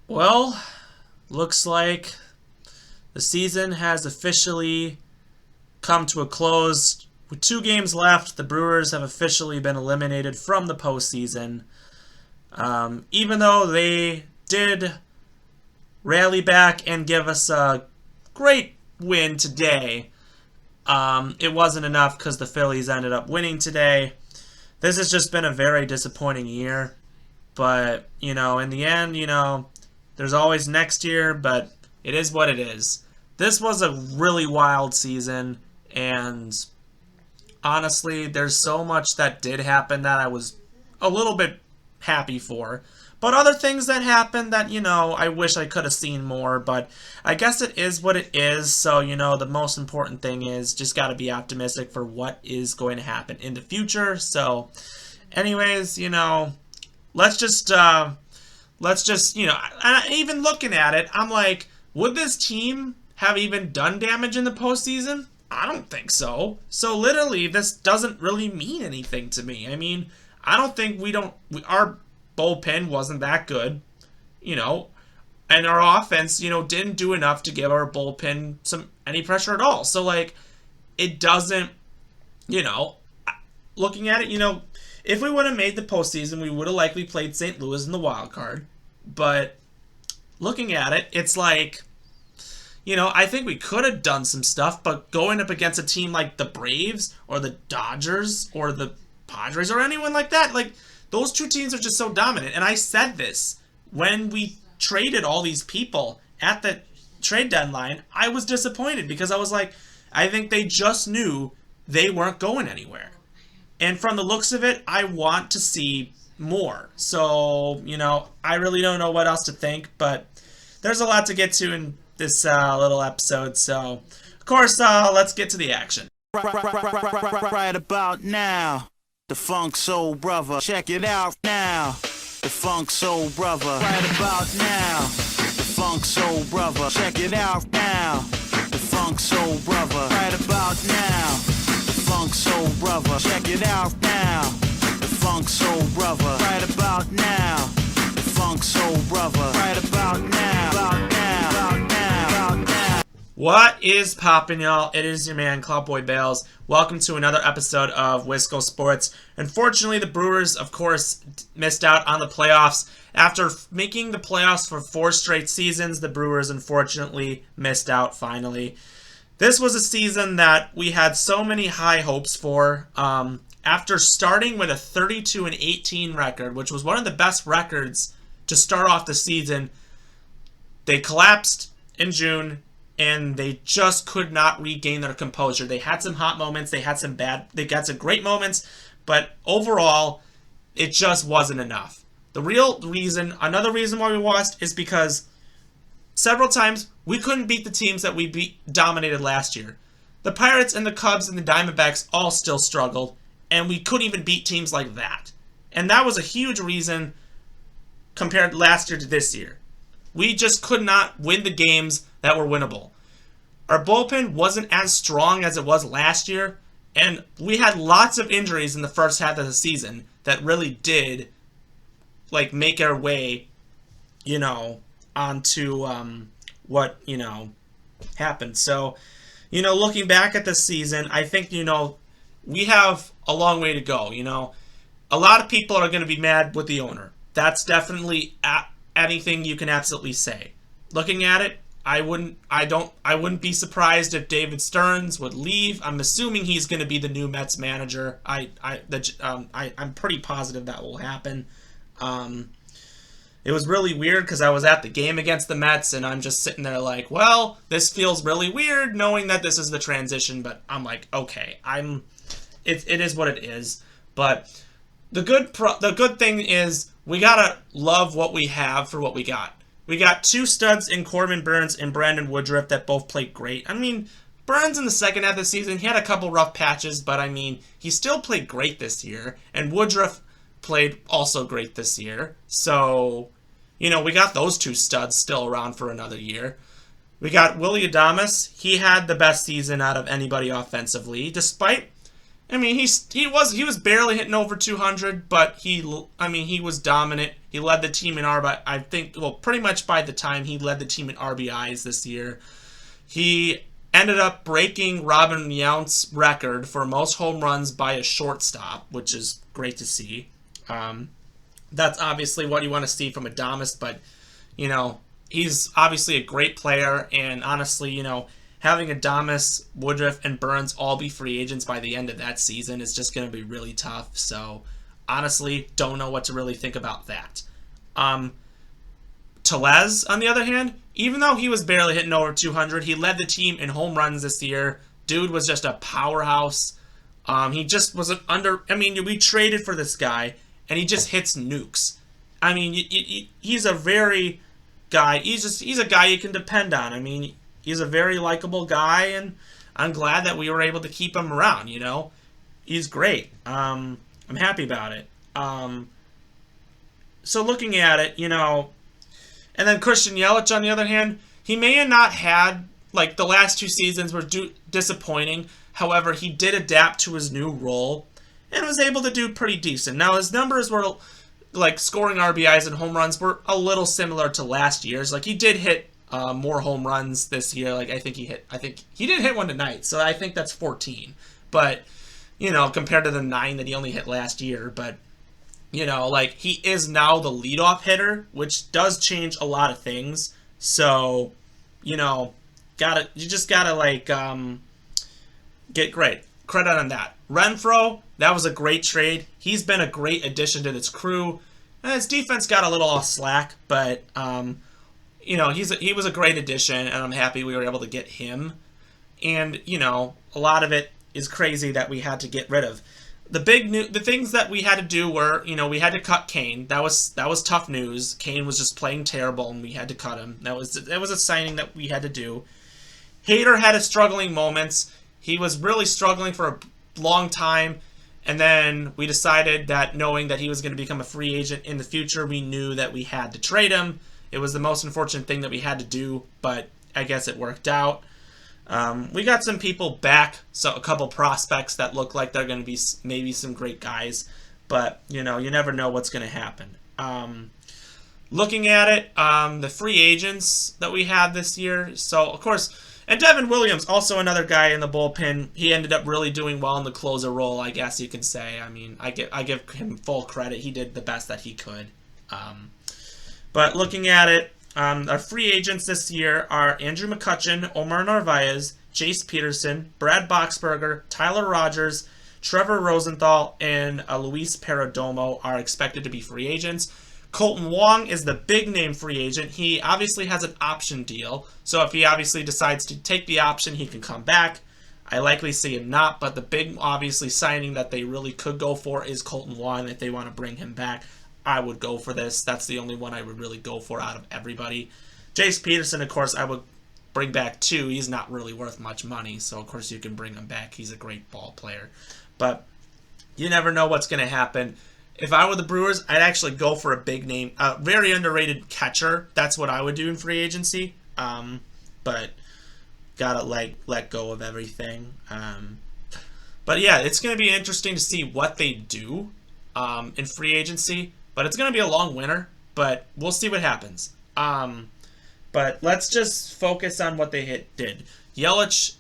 Well, looks like the season has officially come to a close. With 2 games left, the Brewers have officially been eliminated from the postseason. Even though they did rally back and give us a great win today, it wasn't enough because the Phillies ended up winning today. This has just been a very disappointing year. But, in the end, there's always next year, but it is what it is. This was a really wild season, and honestly, there's so much that did happen that I was a little bit happy for. But other things that happened that, I wish I could have seen more. But I guess it is what it is. So, the most important thing is just got to be optimistic for what is going to happen in the future. So, anyways, let's just, even looking at it, I'm like, would this team have even done damage in the postseason? I don't think so. So literally, this doesn't really mean anything to me. I mean, I don't think our bullpen wasn't that good, and our offense, didn't do enough to give our bullpen any pressure at all. So like, it doesn't, you know, looking at it, if we would have made the postseason, we would have likely played St. Louis in the wild card. But looking at it, it's like, I think we could have done some stuff, but going up against a team like the Braves or the Dodgers or the Padres or anyone like that, like, those two teams are just so dominant. And I said this when we traded all these people at the trade deadline. I was disappointed because I was like, I think they just knew they weren't going anywhere. And from the looks of it, I want to see more. So, I really don't know what else to think, but there's a lot to get to in this little episode. So, of course, let's get to the action. Right about now, the Funk Soul Brother. Check it out now, the Funk Soul Brother. Right about now, the Funk Soul Brother. Check it out now, the Funk Soul Brother. Right about now, the Funk Soul Brother. Check it out now, the Funk Soul Brother. Right about now, the Funk Soul Brother. Right about now, about now, about now, about now. What is poppin', y'all? It is your man, Cowboy Bales. Welcome to another episode of Wisco Sports. Unfortunately, the Brewers, of course, missed out on the playoffs. After making the playoffs for 4 straight seasons, the Brewers unfortunately missed out finally. This was a season that we had so many high hopes for. After starting with a 32-18 record, which was one of the best records to start off the season, they collapsed in June, and they just could not regain their composure. They had some hot moments, they got some great moments, but overall, it just wasn't enough. Another reason why we lost is because several times we couldn't beat the teams that we dominated last year. The Pirates and the Cubs and the Diamondbacks all still struggled, and we couldn't even beat teams like that. And that was a huge reason compared last year to this year. We just could not win the games that were winnable. Our bullpen wasn't as strong as it was last year, and we had lots of injuries in the first half of the season that really did, make our way, onto what, happened. So, looking back at this season, I think, we have a long way to go. A lot of people are going to be mad with the owner. That's definitely anything you can absolutely say. Looking at it, I wouldn't be surprised if David Stearns would leave. I'm assuming he's going to be the new Mets manager. I'm pretty positive that will happen. It was really weird because I was at the game against the Mets, and I'm just sitting there like, well, this feels really weird knowing that this is the transition, but I'm like, okay, it is what it is. But the good thing is we gotta love what we have for what we got. We got 2 studs in Corbin Burnes and Brandon Woodruff that both played great. I mean, Burnes in the second half of the season, he had a couple rough patches, but I mean, he still played great this year, and Woodruff played also great this year. So, we got those 2 studs still around for another year. We got Willy Adames. He had the best season out of anybody offensively, despite I mean, he was barely hitting over 200, but he was dominant. He led the team in RBI. I think, well, pretty much by the time he led the team in RBIs this year. He ended up breaking Robin Yount's record for most home runs by a shortstop, which is great to see. That's obviously what you want to see from Adames, but he's obviously a great player, and honestly, having Adames, Woodruff, and Burns all be free agents by the end of that season is just going to be really tough. So, honestly, don't know what to really think about that. Tellez, on the other hand, even though he was barely hitting over 200, he led the team in home runs this year. Dude was just a powerhouse. He just was we traded for this guy, and he just hits nukes. I mean, he's a very guy. He's a guy you can depend on. I mean, he's a very likable guy, and I'm glad that we were able to keep him around, He's great. I'm happy about it. So looking at it, and then Christian Yelich, on the other hand, he may have not had, the last 2 seasons were disappointing. However, he did adapt to his new role and was able to do pretty decent. Now, his numbers were, scoring RBIs and home runs were a little similar to last year's. He did hit more home runs this year. I think he did hit one tonight, so I think that's 14. But, compared to the 9 that he only hit last year. But, he is now the leadoff hitter, which does change a lot of things. So, you just gotta get great credit on that. Renfroe, that was a great trade. He's been a great addition to this crew. And his defense got a little off slack, but he was a great addition, and I'm happy we were able to get him. And a lot of it is crazy that we had to get rid of. The things that we had to do were, we had to cut Kane. That was tough news. Kane was just playing terrible, and we had to cut him. That was a signing that we had to do. Hader had his struggling moments. He was really struggling for a long time, and then we decided that, knowing that he was going to become a free agent in the future, we knew that we had to trade him. It was the most unfortunate thing that we had to do, but I guess it worked out. We got some people back, so a couple prospects that look like they're going to be maybe some great guys, but you never know what's going to happen. Looking at it, the free agents that we had this year, so of course, and Devin Williams, also another guy in the bullpen. He ended up really doing well in the closer role, I guess you can say. I mean, I give him full credit. He did the best that he could. But looking at it, our free agents this year are Andrew McCutchen, Omar Narvaez, Jace Peterson, Brad Boxberger, Tyler Rogers, Trevor Rosenthal, and Luis Perdomo are expected to be free agents. Colton Wong is the big name free agent. He obviously has an option deal, so if he obviously decides to take the option, he can come back. I likely see him not, but the big, obviously, signing that they really could go for is Colton Wong. If they want to bring him back, I would go for this. That's the only one I would really go for out of everybody. Jace Peterson, of course, I would bring back too. He's not really worth much money, so of course you can bring him back. He's a great ball player. But you never know what's going to happen. If I were the Brewers, I'd actually go for a big name, a very underrated catcher. That's what I would do in free agency. But gotta let go of everything. But yeah, it's going to be interesting to see what they do in free agency. But it's going to be a long winter. But we'll see what happens. But let's just focus on what they did. Yelich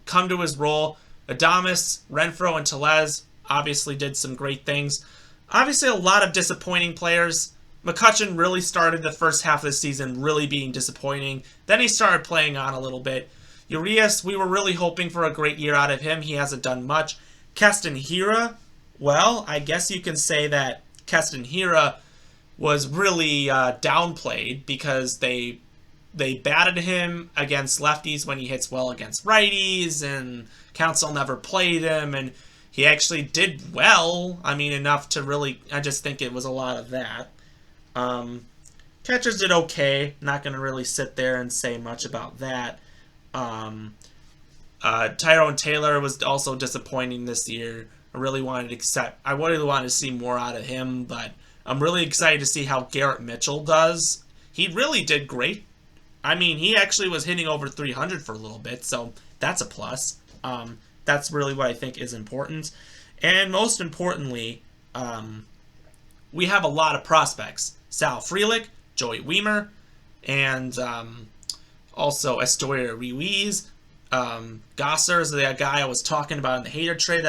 come to his role. Adames, Renfroe, and Tellez obviously did some great things. Obviously, a lot of disappointing players. McCutchen really started the first half of the season really being disappointing. Then he started playing on a little bit. Urias, we were really hoping for a great year out of him. He hasn't done much. Keston Hiura, well, I guess you can say that Keston Hiura was really downplayed because they batted him against lefties when he hits well against righties, and Council never played him, and he actually did well. I mean, enough to really, I just think it was a lot of that. Catchers did okay. Not going to really sit there and say much about that. Tyrone Taylor was also disappointing this year. I really wanted to see more out of him, but I'm really excited to see how Garrett Mitchell does. He really did great. I mean, he actually was hitting over 300 for a little bit, so that's a plus. That's really what I think is important. And most importantly, we have a lot of prospects. Sal Frelick, Joey Weimer, and also Estoya Ruiz. Gosser is the guy I was talking about in the Hader trade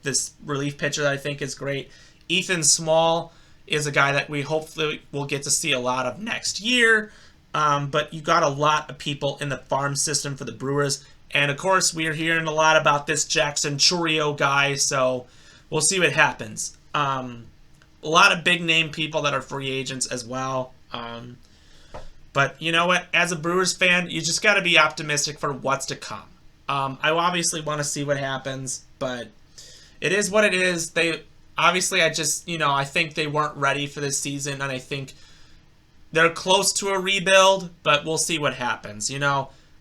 this relief pitcher that I think is great. Ethan Small is a guy that we hopefully will get to see a lot of next year. But you got a lot of people in the farm system for the Brewers. And of course, we are hearing a lot about this Jackson Chourio guy, so we'll see what happens. A lot of big name people that are free agents as well. But you know what? As a Brewers fan, you just got to be optimistic for what's to come. I obviously want to see what happens, but it is what it is. I think they weren't ready for this season, and I think they're close to a rebuild, but we'll see what happens.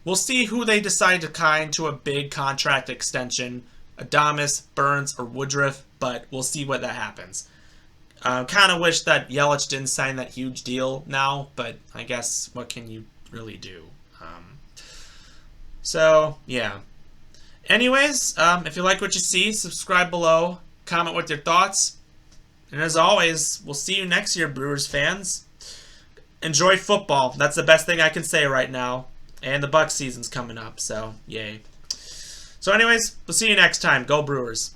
We'll see who they decide to kind to a big contract extension, Adames, Burns, or Woodruff, but we'll see what that happens. Kind of wish that Yelich didn't sign that huge deal now, but I guess what can you really do? So, yeah. Anyways, if you like what you see, subscribe below, comment with your thoughts, and as always, we'll see you next year, Brewers fans. Enjoy football. That's the best thing I can say right now. And the Bucs season's coming up, so yay. So anyways, we'll see you next time. Go Brewers.